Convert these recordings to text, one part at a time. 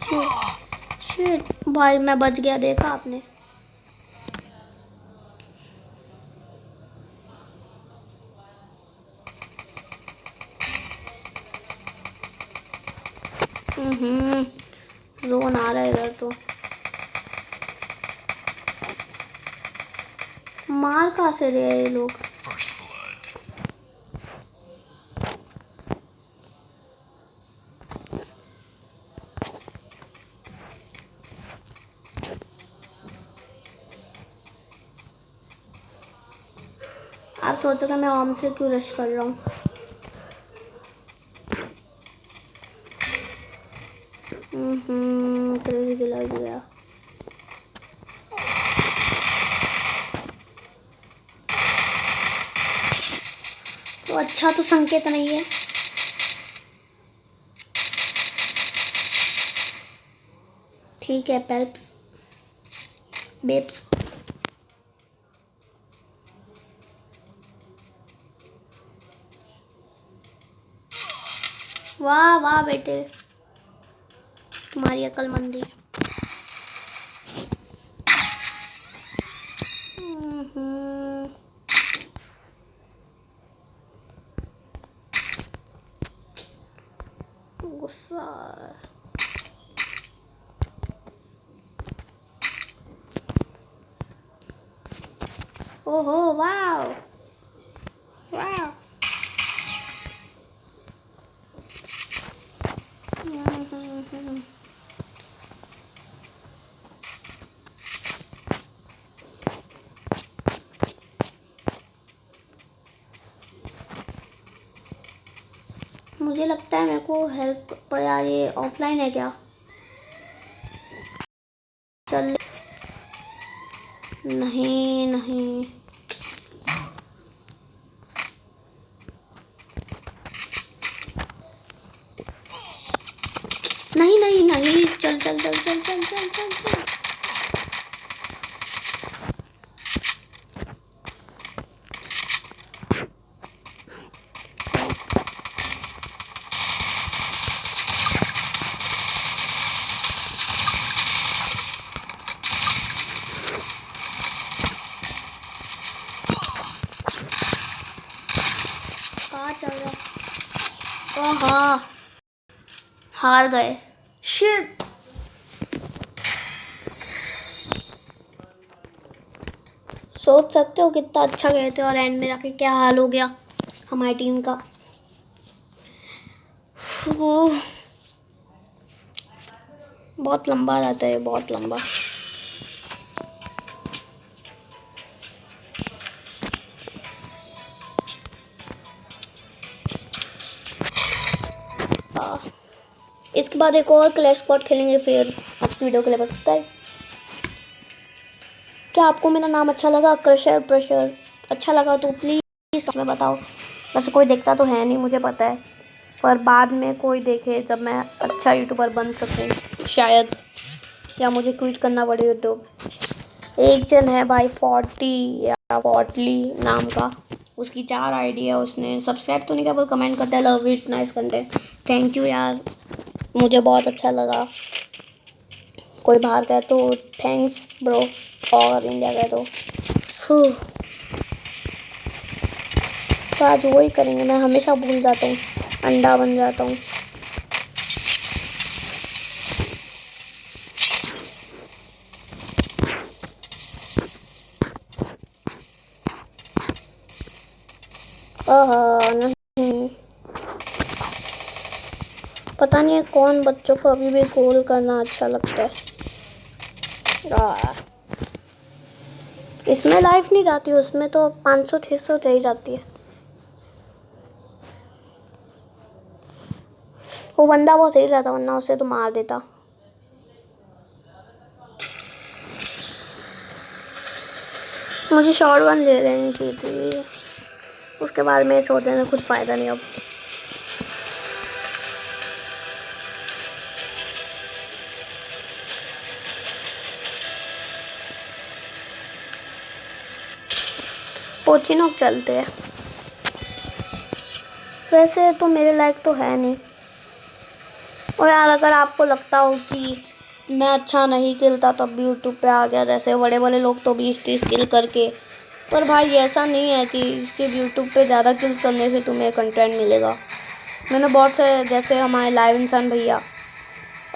Shit भाई, मैं बच गया, देखा आपने। जोन आ रहा है इधर तो। मार कहाँ से रहे हैं ये लोग? आप सोचोगे मैं ओम से क्यों रश कर रहा हूँ। क्रेजी लग गया। तो अच्छा तो संकेत नहीं है। ठीक है पेल्प्स बेब्स। वाह वाह बेटे, तुम्हारी अक्लमंदी। गुस्सा। ओहो वाह वाह। मुझे लगता है मेरे को हेल्प पर यार, ये ऑफलाइन है क्या? चल नहीं नहीं नहीं नहीं नहीं, चल चल चल चल चल चल चल चल। कहाँ चल रहा? ओ हाँ, हार गए। शिट। सोच सकते हो कितना अच्छा गए थे और एंड में जाके क्या हाल हो गया हमारी टीम का। बहुत लंबा रहता है, बहुत लंबा। इसके बाद एक और क्लैश स्क्वाड खेलेंगे फिर आज की वीडियो के लिए बस इतना ही। क्या आपको मेरा नाम अच्छा लगा? क्रशर प्रेशर अच्छा लगा तो प्लीज़ में बताओ। वैसे कोई देखता तो है नहीं मुझे पता है, पर बाद में कोई देखे जब मैं अच्छा यूट्यूबर बन सकूं शायद, या मुझे क्विट करना पड़े यूट्यूब। एक जन है भाई 40 या 40 नाम का, उसकी 4 आईडी है। उसने सब्सक्राइब तो नहीं किया पर कमेंट करता है love it nice content. Thank you यार, मुझे बहुत अच्छा लगा। कोई बाहर का है तो थैंक्स ब्रो, और इंडिया का है तो आज वही करेंगे। मैं हमेशा भूल जाता हूँ, अंडा बन जाता हूँ। नहीं, पता नहीं है कौन बच्चों को अभी भी गोल करना अच्छा लगता है। इसमें लाइफ नहीं जाती, उसमें तो 500-600 चली जाती है। वो बंदा बहुत सही रहता, वरना उसे तो मार देता। मुझे शॉर्ट गन ले लेनी चाहिए थी, उसके बारे में सोचने में कुछ फ़ायदा नहीं अब। पोचिनोक चलते हैं। वैसे तो मेरे लायक तो है नहीं, और यार अगर आपको लगता हो कि मैं अच्छा नहीं खेलता तब भी यूट्यूब पे आ गया, जैसे बड़े बड़े लोग तो 20-30 किल करके, पर भाई ऐसा नहीं है कि सिर्फ यूट्यूब पे ज़्यादा किल्स करने से तुम्हें कंटेंट मिलेगा। मैंने बहुत से, जैसे हमारे लाइव इंसान भैया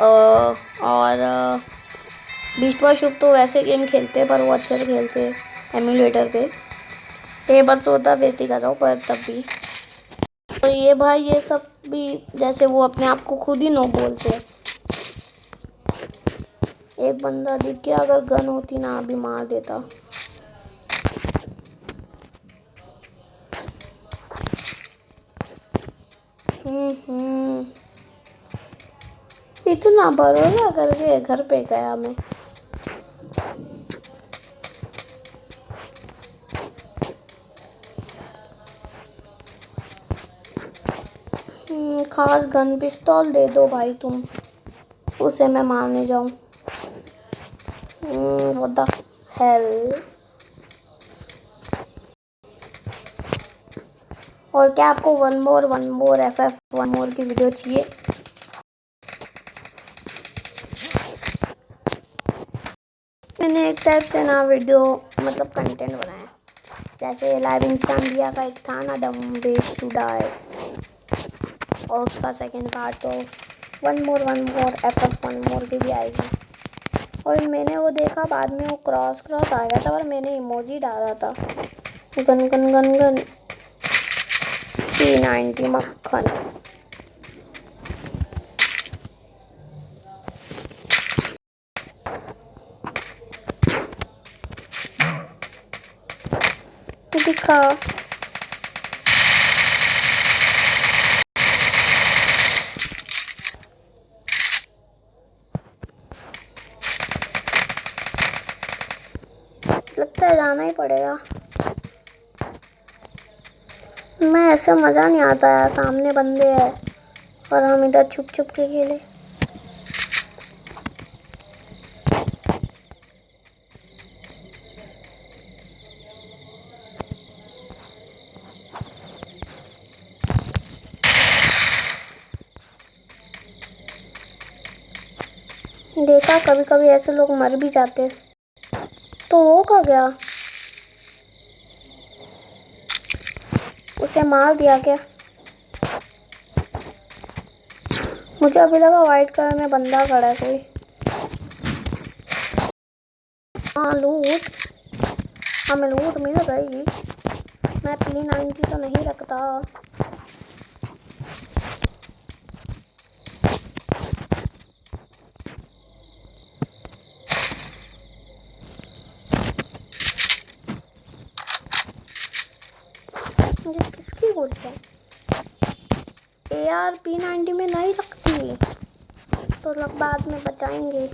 और बीस्ट पर शुभ तो वैसे गेम खेलते पर वो अच्छे से खेलते एमुलेटर पे। ये बस होता बेइज्जती कर रहा हूँ पर तब भी। और ये भाई ये सब भी जैसे वो अपने आप को खुद ही नो बोलते हैं। एक बंदा दिख गया, अगर गन होती ना अभी मार देता। इतना भरोसा करके घर पे गया मैं। खास गन पिस्तौल दे दो भाई तुम, उसे मैं मारने जाऊं। What the hell. और क्या आपको one more FF one more की वीडियो चाहिए? मैंने एक टाइप से ना वीडियो मतलब कंटेंट बनाया, जैसे लाइव इंसान भैया का एक था ना डम बेस टू डाई, और उसका सेकंड पार्ट तो one more FF one more की भी आएगी। और मैंने वो देखा, बाद में वो क्रॉस आ गया था, पर मैंने इमोजी डाला था gun gun gun gun P90 मक्खन। दिखा लगता है जाना ही पड़ेगा। मैं ऐसे मज़ा नहीं आता यार, सामने बंदे हैं और हम इधर छुप छुप के खेले। देखा कभी कभी ऐसे लोग मर भी जाते। तो वो कहाँ गया? उसे मार दिया क्या? मुझे अभी लगा वाइट कलर में बंदा खड़ा है कोई। हाँ लूट, हमें लूट मिल गई। मैं P90 तो नहीं रखता। मुझे किसकी गोली है? AR P90 में नहीं रखती, तो लोग बाद में बचाएंगे।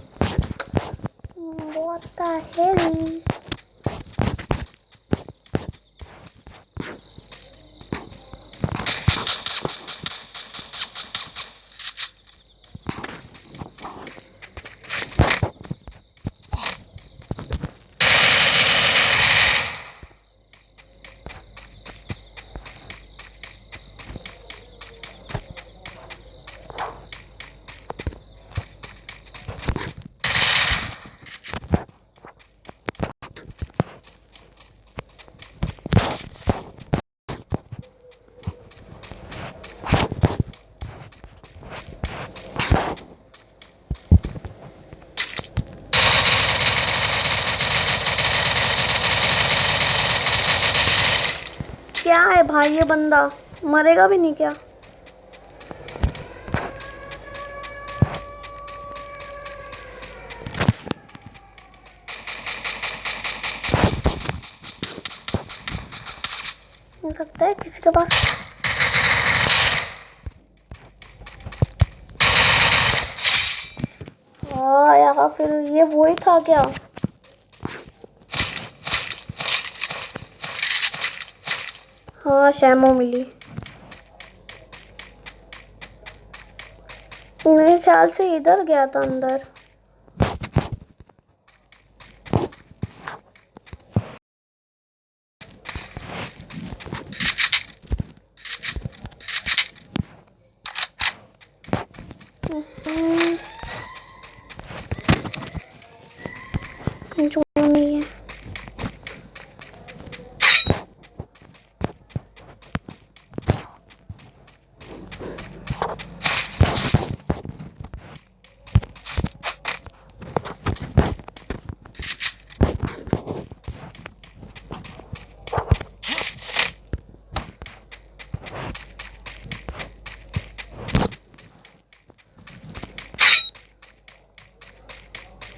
What the hell? क्या है भाई, ये बंदा मरेगा भी नहीं क्या? लगता है किसी के पास। यार फिर ये वही था क्या? हाँ शैमो मिली। मेरे ख्याल से इधर गया था अंदर। जो नहीं है।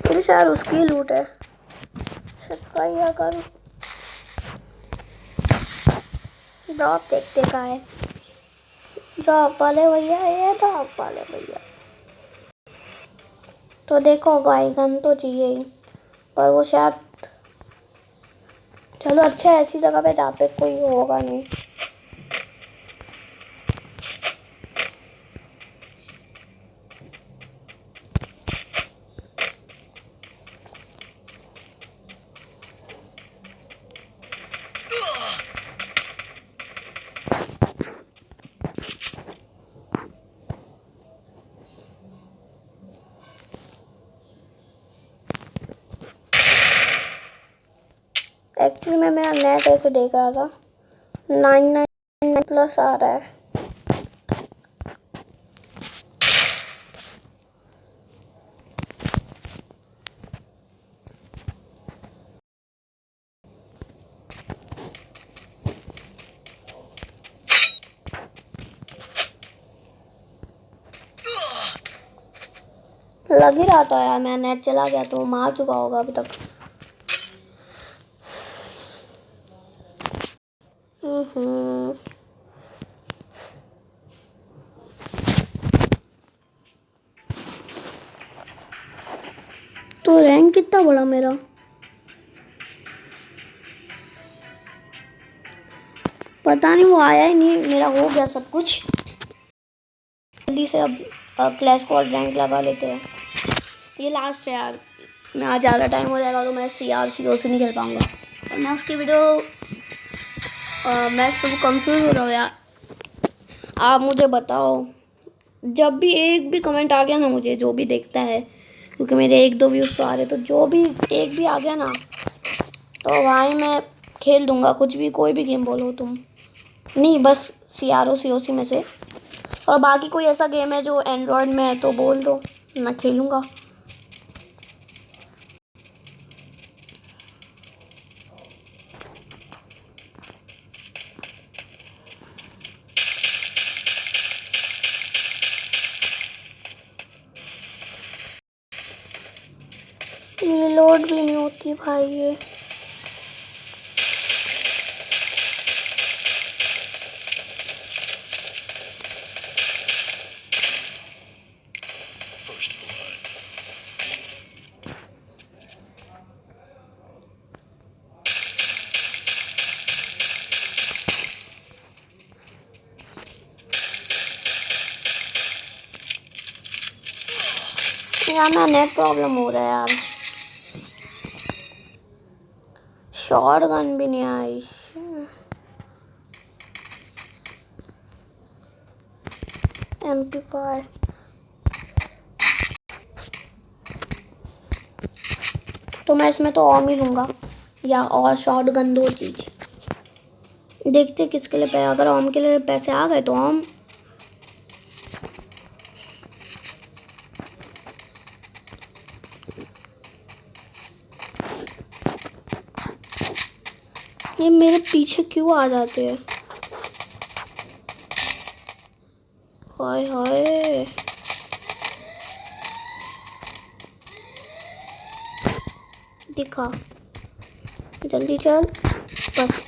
फिर शायद उसकी लूट है। क्या करूं? ड्रॉप देखते का है। ड्रॉप वाले भैया, ये ड्रॉप वाले भैया तो देखो, गाय गन तो चाहिए ही, पर वो शायद, चलो अच्छा है ऐसी जगह पे जहाँ पे कोई होगा नहीं। एक्चुअली मैं मेरा नेट ऐसे देख रहा था, 999 प्लस आ रहा है। लग ही रहा था यार, मेरा नेट चला गया तो मार चुका होगा अभी तक। तो रैंक कितना बड़ा मेरा? पता नहीं, वो आया ही नहीं, मेरा हो गया सब कुछ। जल्दी से अब क्लैश स्क्वाड रैंक लगा लेते हैं। ये लास्ट है यार, मैं आज ज़्यादा टाइम हो जाएगा तो मैं CR/CO से नहीं खेल पाऊँगा, और मैं उसकी वीडियो मैं सब कंफ्यूज हो रहा हूँ यार। आप मुझे बताओ, जब भी एक भी कमेंट आ गया ना, मुझे जो भी देखता है, क्योंकि मेरे 1-2 व्यूज़ तो आ रहे, तो जो भी एक भी आ गया ना, तो भाई मैं खेल दूँगा कुछ भी, कोई भी गेम बोलो तुम। नहीं, बस CRO/COC में से, और बाकी कोई ऐसा गेम है जो एंड्रॉयड में है तो बोल दो, मैं खेलूँगा। लोड भी नहीं होती भाई ये। यार ना नेट प्रॉब्लम हो रहा है यार, शॉर्ट गन भी नहीं आई। MP5 तो मैं इसमें तो ऑम ही लूँगा, या और शॉर्ट गन, दो चीज़ देखते किसके लिए पैसे। अगर ऑम के लिए पैसे आ गए तो ऑम। ये मेरे पीछे क्यों आ जाते हैं? हाय हाय, दिखा, जल्दी चल बस।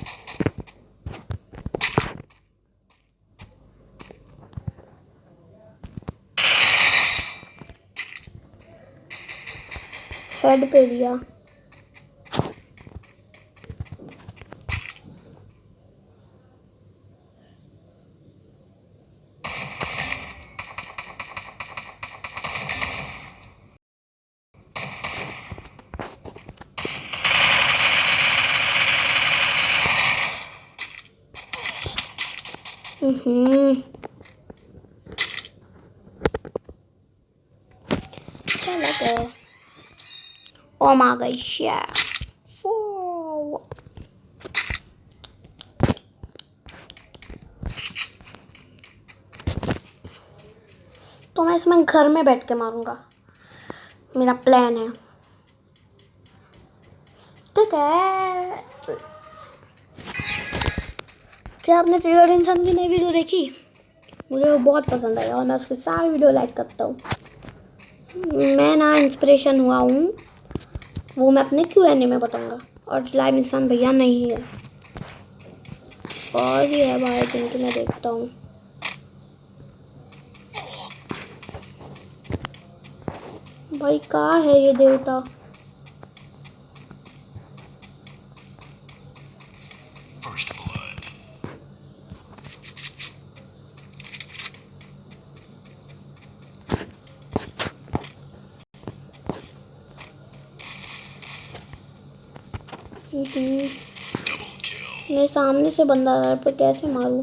हेड पे दिया। क्या लगा? ओ माँ गई तो मैं इसमें घर में बैठ के मारूंगा, मेरा प्लान है। ठीक है, क्या आपने ट्रिगर इंसान की नई वीडियो देखी? मुझे वो बहुत पसंद आई और मैं उसके सारे वीडियो लाइक करता हूँ। मैं ना इंस्पिरेशन हुआ हूँ, वो मैं अपने Q&A में बताऊंगा। और लाइव इंसान भैया नहीं है, और भी है भाई जिनकी मैं देखता हूँ। भाई कहाँ है ये देवता? मेरे सामने से बंदा आ रहा है, पर कैसे मारूं?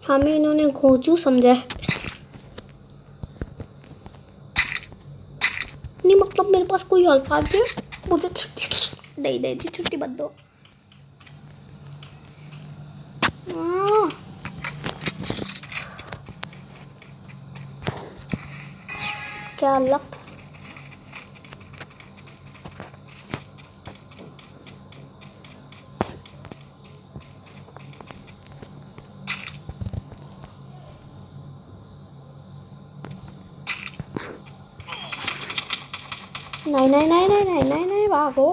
हमें इन्होंने घोंचू समझा है। नहीं मतलब मेरे पास कोई अल्फाज है, मुझे छुट्टी नहीं देती, छुट्टी मत दो। क्या लक। नहीं नहीं नहीं नहीं नहीं नहीं नहीं, भागो।